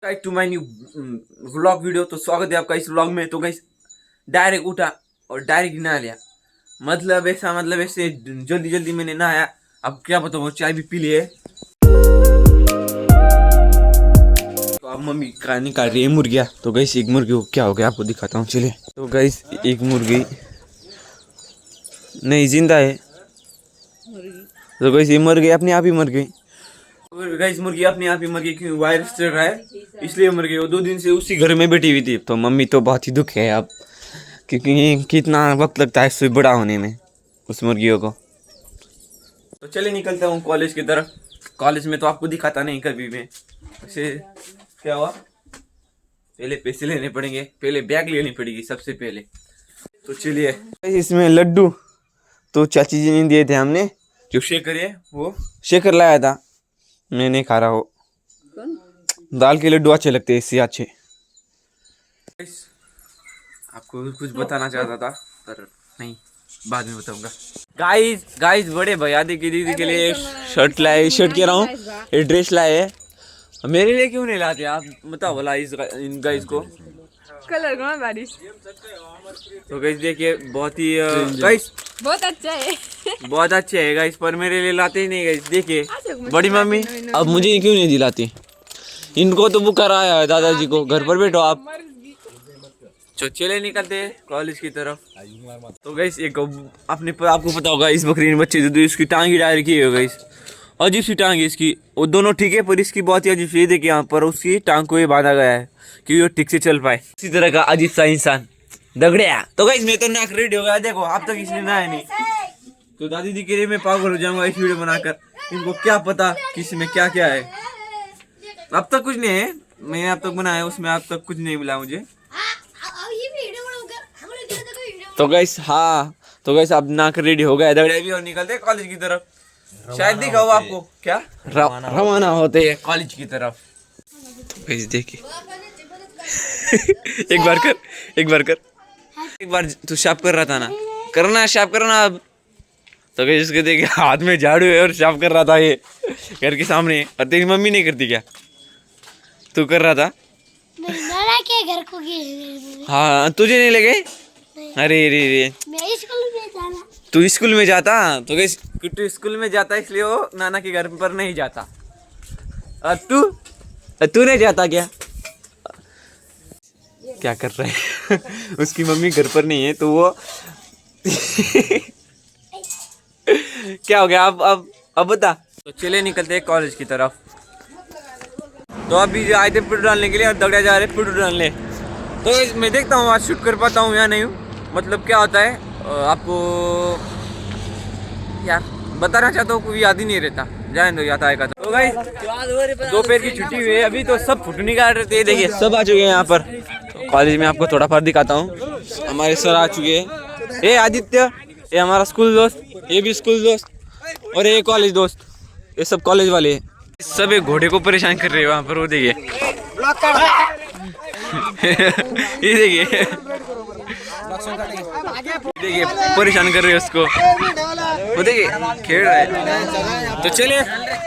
Guys to my new vlog video. तो स्वागत है आपका इस व्लॉग में। तो गाइस डायरेक्ट उठा और डायरेक्ट नहा लिया। मतलब ऐसे जल्दी जल्दी मैंने नहाया। अब क्या बताऊँ, चाय भी पी लिए। तो अब मम्मी का निकाल रही है मुर्गिया। तो गाइस एक मुर्गी को क्या हो गया आपको दिखाता हूँ, चलिए। तो गाइस एक मुर्गी नहीं जिंदा है। तो गाइस ये मर गई, अपने आप ही मर गई। गाइस मुर्गी अपने आप ही मर गई क्योंकि वायरस चल रहा है, इसलिए मर गई। वो 2 दिन से उसी घर में बैठी हुई थी। तो मम्मी तो बहुत ही दुख है अब, क्योंकि कितना वक्त लगता है इससे बड़ा होने में उस मुर्गियों को। तो चले निकलता हूँ कॉलेज की तरफ। कॉलेज में तो आपको दिखाता नहीं कभी मैं। वैसे क्या हुआ, पहले पैसे लेने पड़ेंगे, पहले बैग लेनी पड़ेगी सबसे पहले। तो चलिए। इसमें लड्डू तो चाची जी ने दिए थे, हमने जो शेकर है वो शेकर लाया था। मैं नहीं खा रहा हो, दाल के लड्डू अच्छे लगते हैं इससे अच्छे। आपको कुछ बताना चाहता था पर नहीं, बाद में बताऊंगा। गाइस गाइस बड़े भैया दीदी के लिए शर्ट लाए, शर्ट कह रहा हूँ, ये ड्रेस लाए है। मेरे लिए क्यों नहीं लाते आप, बताओ भला इन गाइस को। कलर का बारिश। तो गाइस देखिए बहुत ही गाइस बहुत अच्छा है। बहुत अच्छे है गाइस, पर मेरे लिए लाते ही नहीं गाइस। देखिए बड़ी मम्मी अब मुझे क्यों नहीं दिलाती। इनको तो बुखार आया है दादाजी को। घर पर बैठो आप। तो चले निकलते हैं कॉलेज की तरफ। तो गाइस एक आपको पता होगा, इस बकरी ने बच्चे जो इसकी टांग ही डायल की है गाइस। अजीब सी टांग है इसकी। वो दोनों ठीक है पर इसकी बहुत ही अजीब सी। देखिए यहाँ पर उसकी टांग को ये बांधा गया है कि वो ठीक से चल पाए। इसी तरह का अजीब सा इंसान दगड़िया। तो गाइस मैं तो नाक रेडी हो गया, देखो आप तक इसने नहाया नहीं। तो दादी जी के लिए मैं पागल हो जाऊंगा इस वीडियो बनाकर। इनको क्या पता कि इसमें क्या क्या है। अब तक कुछ नहीं है, मैंने अब तक बनाया उसमें अब तक कुछ नहीं मिला मुझे। तो गाइस हाँ, तो गाइस अब नाक रेडी हो गया, दगड़े भी और निकलते हैं कॉलेज की तरफ। शायद दिखाओ आपको क्या रवाना होते हैं कॉलेज की तरफ। तो गाइस देखिए एक बार कर, एक बार कर, एक बार तू साफ कर रहा था ना, करना साफ करना अब। तो गाइस इसके देखिए हाथ में झाड़ू है और साफ कर रहा था ये घर के सामने। और तेरी मम्मी नहीं करती क्या, तू कर रहा था? के घर को गए। हाँ तुझे नहीं लगे? अरे रे रे, मैं स्कूल में जाना। तू स्कूल में जाता? तो गाइस तू स्कूल में जाता इसलिए वो नाना के घर पर नहीं जाता। और तू नहीं जाता क्या? क्या कर रहा है उसकी मम्मी घर पर नहीं है तो वो क्या हो गया अब बता। तो चले निकलते हैं कॉलेज की तरफ। तो अभी आए थे पेट्रोल डालने के लिए और दगड़िया जा रहे पेट्रोल डालने। तो मैं देखता हूँ आज शूट कर पाता हूँ या नहीं हूँ। मतलब क्या होता है आपको यार बताना चाहता हूँ, कोई याद ही नहीं रहता। जाए दो याद आएगा तो गाइस दोपहर की छुट्टी हुई है, अभी तो सब फोटो निकाल रहे थे। देखिए सब आ चुके हैं यहाँ पर। तो कॉलेज में आपको थोड़ा फर्क दिखाता हूँ। हमारे सर आ चुके हैं। ये आदित्य, ये हमारा स्कूल दोस्त, ये भी स्कूल दोस्त, और ये कॉलेज दोस्त। ये सब कॉलेज वाले हैं। सब एक घोड़े को परेशान कर रहे हैं वहाँ पर। वो देखिए ये देखिए देखिए परेशान कर रहे हैं उसको। वो देखिए खेल रहा है। तो चलिए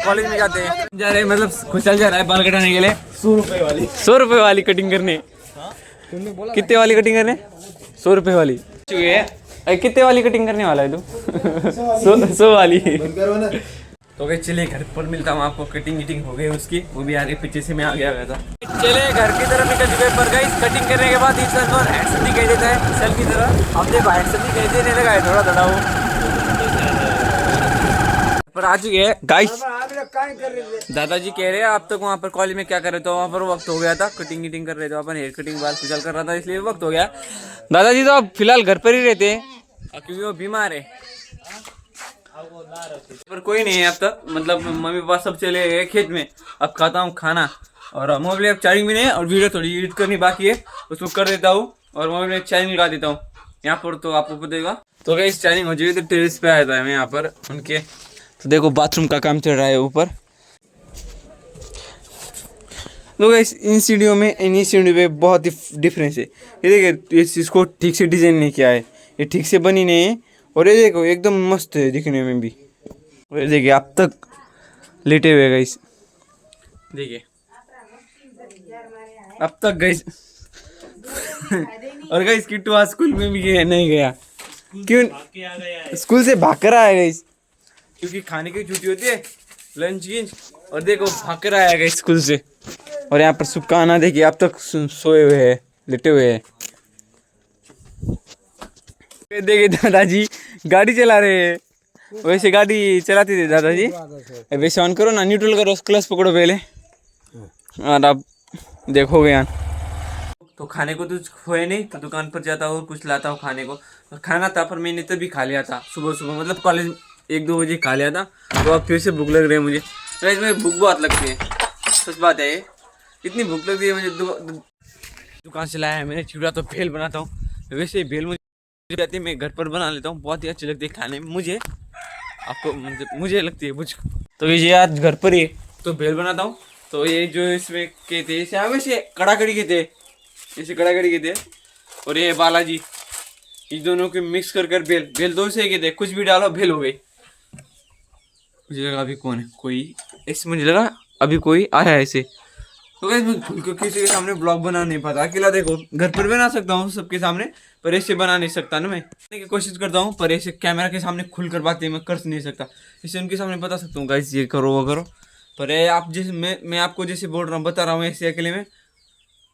कॉलेज में जाते हैं। जा रहे हैं मतलब खुशहाल जा रहा है बाल कटाने के लिए 100 रुपए वाली कटिंग करने। कितने वाली कटिंग करने? 100 रुपए वाली। कितने वाली कटिंग करने वाला है तू? 100 वाली। तो गए चलिए घर पर मिलता हूँ आपको। कटिंग हो गई उसकी, वो भी आगे पीछे से मैं आ गया था। चले घर की तरफ निकल चुके पर गई। कटिंग करने के बाद इस हैंडसम दिखाई देता है सेल की तरह। अब देखो हैंडसम दिखाई देने लगा है थोड़ा थोड़ा। वो पर आ चुके हैं गाइस। दादाजी कह रहे हैं आप तक वहाँ पर कॉलेज में क्या कर रहे थे? वहाँ पर वक्त हो गया था, कटिंग कर रहे थे अपन, हेयर कटिंग बाल खुजल कर रहा था इसलिए वक्त हो गया। दादाजी तो अब फिलहाल घर पर ही रहते हैं क्योंकि वो बीमार है। पर कोई नहीं है अब तक, मतलब मम्मी पापा सब चले गए खेत में। अब खाता हूँ खाना और मोबाइल अब चार्जिंग में नहीं है और वीडियो थोड़ी एडिट करनी बाकी है, उसको कर देता हूँ और मोबाइल में चार्जिंग लगा देता हूँ यहाँ पर। तो आपको पता तो क्या इस चार्जिंग हो जाएगी। तो टेरेस पे आया था मैं यहाँ पर उनके। तो देखो बाथरूम का काम चल रहा है ऊपर। तो गाइस इन सीढ़ियों में इन सीढ़ियों पे बहुत ही डिफरेंस है। ये देखिए इसको ठीक से डिजाइन नहीं किया है, ये ठीक से बनी नहीं है। और ये देखो एकदम मस्त है दिखने में भी। और ये देखिए आप तक लेटे हुए गाइस, देखिए अब तक गई। और गई किट्टू आज स्कूल में भी नहीं गया। क्यों? स्कूल से भाग कर आया गई, क्योंकि खाने की छुट्टी होती है, लंच की। और देखो भाग कर आया गई स्कूल से। और यहाँ पर सुक्काना देखिए अब तक सोए हुए हैं, लेटे हुए हैं। देखिए दादाजी गाड़ी चला रहे हैं, वैसे गाड़ी चलाते थे दादाजी। वैसे ऑन करो ना, न्यूट्रल करो, क्लच पकड़ो पहले, और अब देखोगे यहाँ। तो खाने को तो खोए नहीं, तो दुकान पर जाता हूँ, कुछ लाता हूँ खाने को। और खाना था पर मैंने तभी खा लिया था सुबह सुबह, मतलब कॉलेज 1-2 बजे खा लिया था। तो अब फिर से भूख लग रही है मुझे। तो इसमें भूख बहुत लगती है, सच बात है ये। इतनी भूख लगती है मुझे। दुकान से लाया है मैंने चिड़ा, तो भेल बनाता हूँ। वैसे ही भेल मुझे जाती है, मैं घर पर बना लेता हूँ, बहुत ही अच्छी लगती है खाने में मुझे। आपको मुझे लगती है मुझ। तो ये आज घर पर ही तो भेल बनाता हूँ। तो ये जो इसमें के थे, इसे वैसे कड़ाकड़ी के थे, इसे कड़ाकड़ी के थे। और ये बालाजी, इस दोनों के मिक्स कर कर भेल 2 से के थे। कुछ भी डालो भेल हो गई। मुझे लगा अभी कौन है, कोई ऐसे, मुझे लगा अभी कोई आया है ऐसे। तो मैं किसी के सामने ब्लॉग बना नहीं पाता अकेला। देखो घर पर बना सकता हूँ सबके सामने, पर ऐसे बना नहीं सकता ना। मैं की कोशिश करता हूँ, पर ऐसे कैमरा के सामने खुलकर बातें मैं कर नहीं सकता। इसे उनके सामने बता सकता हूँ गाइस ये करो वो करो, पर आप जैसे मैं आपको जैसे बोल रहा हूँ, बता रहा हूँ ऐसे अकेले में,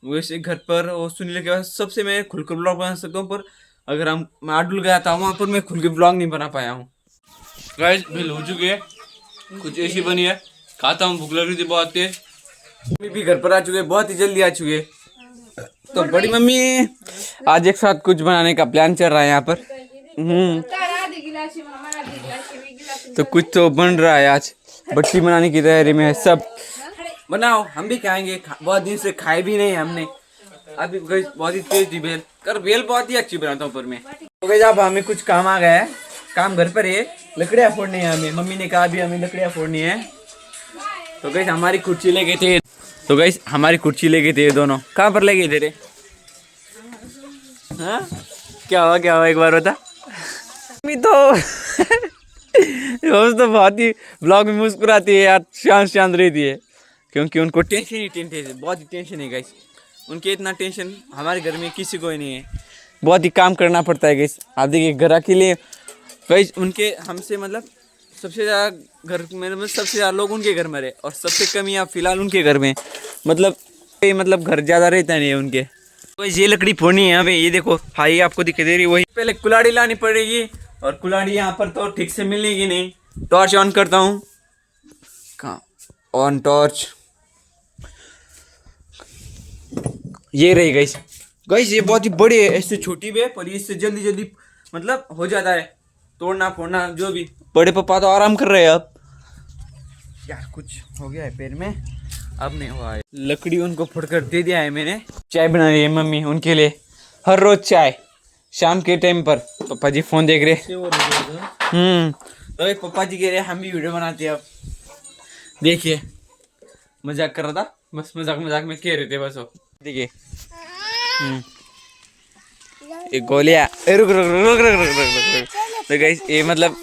वैसे घर पर और सुनील के बाद सबसे मैं खुलकर ब्लॉग बना सकता हूँ। पर अगर मैं आडुल गया था वहाँ पर मैं खुल के ब्लॉग नहीं बना पाया हूँ। गाइस भेल हो चुकी है, कुछ ऐसी बनी है, खाता हूँ, भूख लग रही थी बहुत तेज। मम्मी भी घर पर आ चुके, बहुत ही जल्दी आ चुके। तो बड़ी मम्मी आज एक साथ कुछ बनाने का प्लान चल रहा है यहाँ पर। तो कुछ तो बन रहा है आज, बट्टी बनाने की तैयारी में है सब। बनाओ, हम भी खाएंगे, बहुत दिन से खाए भी नहीं हमने। अभी बहुत ही तेज भेल कर, भेल बहुत ही अच्छी बनाता हूँ पर मैं। तो गई अब हमें कुछ काम आ गया है, काम घर पर है, लकड़ियाँ फोड़नी है हमें। मम्मी ने कहा अभी हमें लकड़ियाँ फोड़नी है। तो गई हमारी कुर्सी ले गए थे, तो गई हमारी कुर्सी ले गए थे दोनों। कहाँ पर ले गए थे रे? हाँ क्या हुआ एक बार बता। मम्मी तो बहुत ही ब्लॉग में मुस्कुराती है यार, शांत रहती है, क्योंकि उनको टेंशन ही टेंशन, बहुत ही टेंशन है गाइस। उनके इतना टेंशन हमारे घर में किसी को ही नहीं है। बहुत ही काम करना पड़ता है गाइस। आप देखिए घर के लिए गाइस, उनके हमसे मतलब सबसे ज़्यादा घर में, मतलब सबसे ज़्यादा लोग उनके घर में रहे, और सबसे कम या फिलहाल उनके घर में, मतलब घर ज़्यादा रहता नहीं है उनके। तो ये लकड़ी फोड़नी है यहाँ पे, ये देखो हाई आपको दिखाई दे रही है, वही पहले कुल्हाड़ी लानी पड़ेगी। और कुल्हाड़ी यहाँ पर तो ठीक से मिलेगी नहीं। टॉर्च ऑन करता हूँ, कहाँ ऑन टॉर्च, ये रही गाइस। ये बहुत ही बड़ी है, इससे छोटी भी है, पर इससे जल्दी मतलब हो जाता है तोड़ना फोड़ना जो भी। बड़े पापा तो आराम कर रहे हैं अब। यार कुछ हो गया है पैर में, अब नहीं हुआ है। लकड़ी उनको फोड़कर दे दिया है मैंने। चाय बना रही है मम्मी उनके लिए, हर रोज चाय शाम के टाइम पर। पापा जी फोन देख रहे। तो पापा जी कह रहे हम भी वीडियो बनाते हैं अब। देखिए मजाक कर रहा था, बस मजाक में कह रहे थे बस वो। देखिए एक गोलियां, रुक। तो गाइस ये मतलब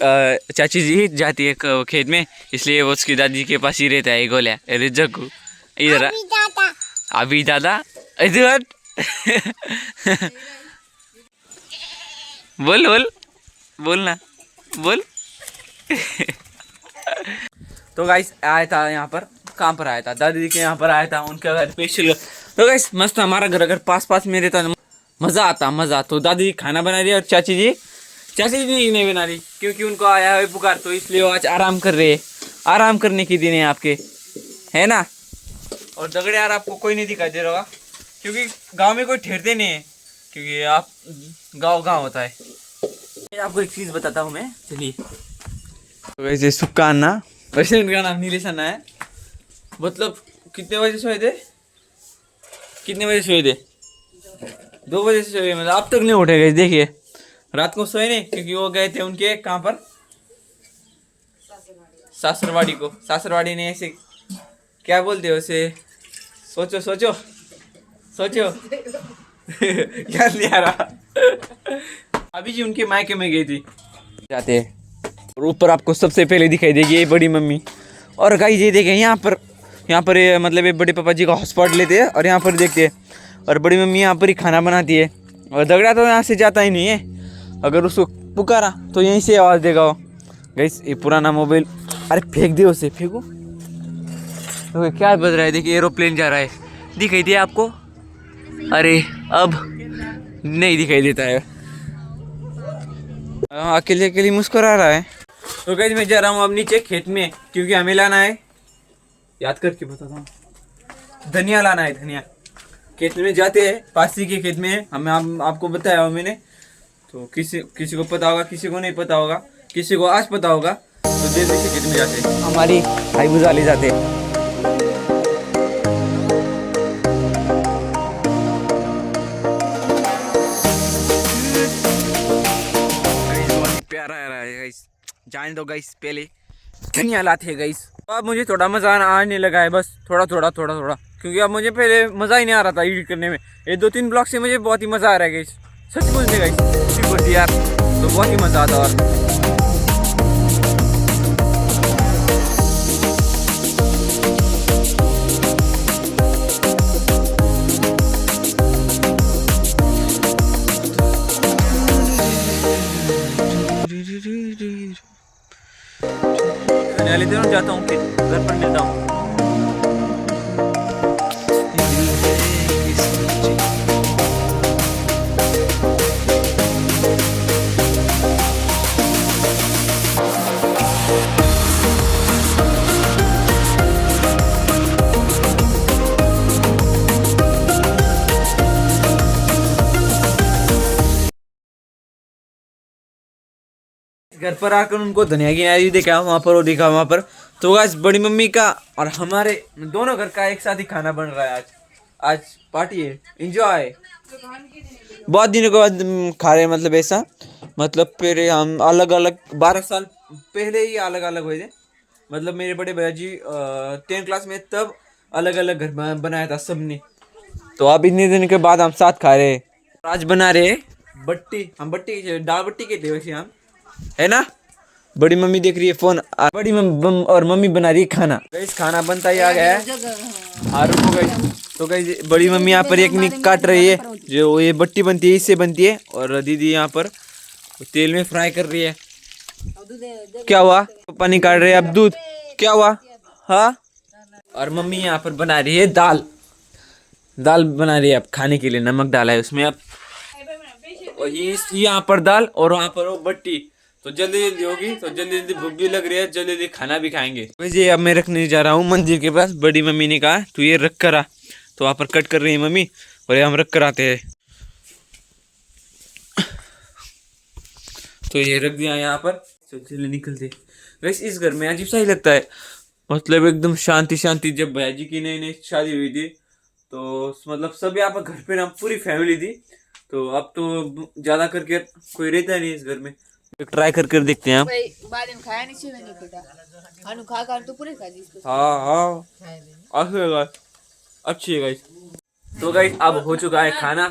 चाची जी जाती है खेत में, इसलिए वो उसकी दादी के पास ही रहता है गोलियां। अरे जग्गू इधर अभी दादा इधर बोलना बोल। तो गाइस आया था यहाँ पर, कहाँ पर आया था, दादी के यहाँ पर आया था, उनका घर स्पेशल। तो गाइस मस्त, हमारा घर अगर पास में रहता मज़ा आता। तो दादी खाना बना रही है, और चाची जी नहीं बना रही, क्योंकि उनको आया है पुकार, तो इसलिए वो आज आराम कर रहे हैं। आराम करने के दिन है आपके, है ना। और दगड़े यार आपको कोई नहीं दिखाई दे रहा होगा, क्योंकि गांव में कोई ठहरते नहीं है, क्योंकि आप गांव होता है। आपको एक चीज़ बताता हूँ मैं, चलिए। तो वैसे सुक्का अन्ना, वैसे उनका नाम नीलेश अन्ना है। मतलब कितने बजे सोए थे? 2 बजे से सोए, मतलब अब तक नहीं उठे गए। देखिए रात को सोए नहीं, क्योंकि वो गए थे उनके कहाँ पर, सासरवाड़ी को। सासरवाड़ी ने ऐसे क्या बोलते हो उसे, सोचो याद नहीं आ रहा। अभी जी उनके मायके में गई थी जाते हैं। और ऊपर आपको सबसे पहले दिखाई देगी ये बड़ी मम्मी। और गाइस ये देखें यहाँ पर यहाँ पर ये मतलब ये बड़े पापा जी का हॉटस्पॉट लेते हैं और यहाँ पर देखते हैं। और बड़ी मम्मी यहाँ पर ही खाना बनाती है। और दगड़ा तो यहाँ से जाता ही नहीं है, अगर उसको पुकारा तो यहीं से आवाज़ देगा वो। गाइस ये पुराना मोबाइल, अरे फेंक दे उसे, फेंको। तो क्या बज रहा है, देखिए एरोप्लेन जा रहा है, दिखाई दिया आपको? अरे अब नहीं दिखाई देता है, अकेले अकेले मुस्कुरा रहा है। तो गाइस मैं जा रहा हूँ अब नीचे खेत में, क्योंकि हमें लाना है, याद करके बताता हूँ, धनिया लाना है। धनिया खेत में जाते हैं, पासी के खेत में, हमें आपको बताया हो मैंने। तो किसी को पता होगा, किसी को नहीं पता होगा, किसी को आज पता होगा। तो जल्दी से खेत में जाते हैं, हमारी भाई बुझा ले जाते हैं। प्यारा आ रहा है गाइस, जाने दो गाइस, पहले धनिया लाते हैं गाइस। अब मुझे थोड़ा मजा आने लगा है, बस थोड़ा थोड़ा, क्योंकि अब मुझे पहले मजा ही नहीं आ रहा था एडिट करने में। ये 2-3 ब्लॉग से मुझे बहुत ही मजा आ रहा है गाइस, सच बोलते गाइस, सच्ची बोलती यार, तो बहुत ही मजा आता। और लेते रहूं, जाता हूँ फिर घर पर मिलता हूँ। घर पर आकर उनको धनिया की नारी देखा वहाँ पर, वो देखा वहाँ पर। तो आज बड़ी मम्मी का और हमारे दोनों घर का एक साथ ही खाना बन रहा है। आज पार्टी है, एंजॉय। बहुत दिनों के बाद खा रहे हैं, मतलब ऐसा, मतलब पहले हम अलग अलग 12 साल पहले ही अलग अलग हुए थे। मतलब मेरे बड़े भैया जी 10 क्लास में तब अलग अलग घर बनाया था सबने। तो अब इतने दिन के बाद हम साथ खा रहे हैं। आज बना रहे बट्टी, हम बट्टी दाल बट्टी कहते हैं वैसे हम, है ना। बड़ी मम्मी देख रही है फोन, बड़ी मम्मी और मम्मी बना रही है खाना। गाइस खाना बनता ही आ गया है, आलू को गाइस। तो गाइस बड़ी मम्मी यहाँ पर एक निक काट रही है, जो ये बट्टी बनती है इससे बनती है। और दीदी यहाँ पर तेल में फ्राई कर रही है। क्या हुआ, पानी काट रहे हैं, अब दूध, क्या हुआ? हाँ। और मम्मी यहाँ पर बना रही है दाल बना रही है अब खाने के लिए, नमक डाला है उसमें अब। और ये यहाँ पर दाल और वहाँ पर वो बट्टी, तो जल्दी जल्दी होगी, तो जल्दी जल्दी भूख भी लग रही है, जल्दी जल्दी खाना भी खाएंगे। वैसे अब मैं रखने जा रहा हूँ मंदिर के पास। बड़ी मम्मी ने कहा तू ये रख कर आ, तो वहाँ पर कट कर रही है मम्मी और ये हम रख कर आते हैं। तो ये रख दिया यहाँ पर, चलिए निकलते। वैसे इस घर में अजीब सा ही लगता है, मतलब एकदम शांति शांति। जब भैया जी की नई नई शादी हुई थी तो मतलब सब यहाँ पर घर पे ना पूरी फैमिली थी। तो अब तो ज्यादा करके कोई रहता नहीं इस घर में। ट्राई कर देखते हैं हम। हाँ अच्छी है गाइस। तो गाइस अब हो चुका है खाना,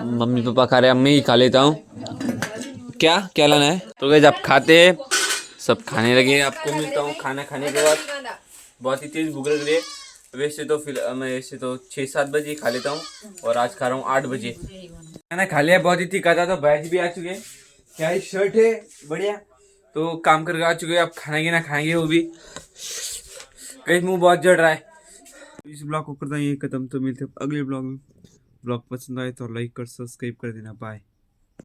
मम्मी पापा खा रहे हैं, मैं ही खा लेता हूँ। क्या लाना है? तो गाइस आप खाते हैं, सब खाने लगे। आपको मिलता हूँ खाना खाने के बाद। बहुत ही तेज भूख लग रही है। वैसे तो मैं ऐसे तो 6-7 बजे खा लेता हूँ, और आज खा रहा हूँ 8 बजे। खाना खा लिया, बहुत ही तीखा था। तो भैया जी भी आ चुके हैं, क्या ही शर्ट है बढ़िया, तो काम करके आ चुके हैं। अब खाना खाएंगे वो भी। कहीं मुंह बहुत जड़ रहा है। इस ब्लॉग को करता हूँ ये खत्म, तो मिलते हैं अगले ब्लॉग में। ब्लॉग पसंद आए तो लाइक कर सब्सक्राइब कर देना। बाय।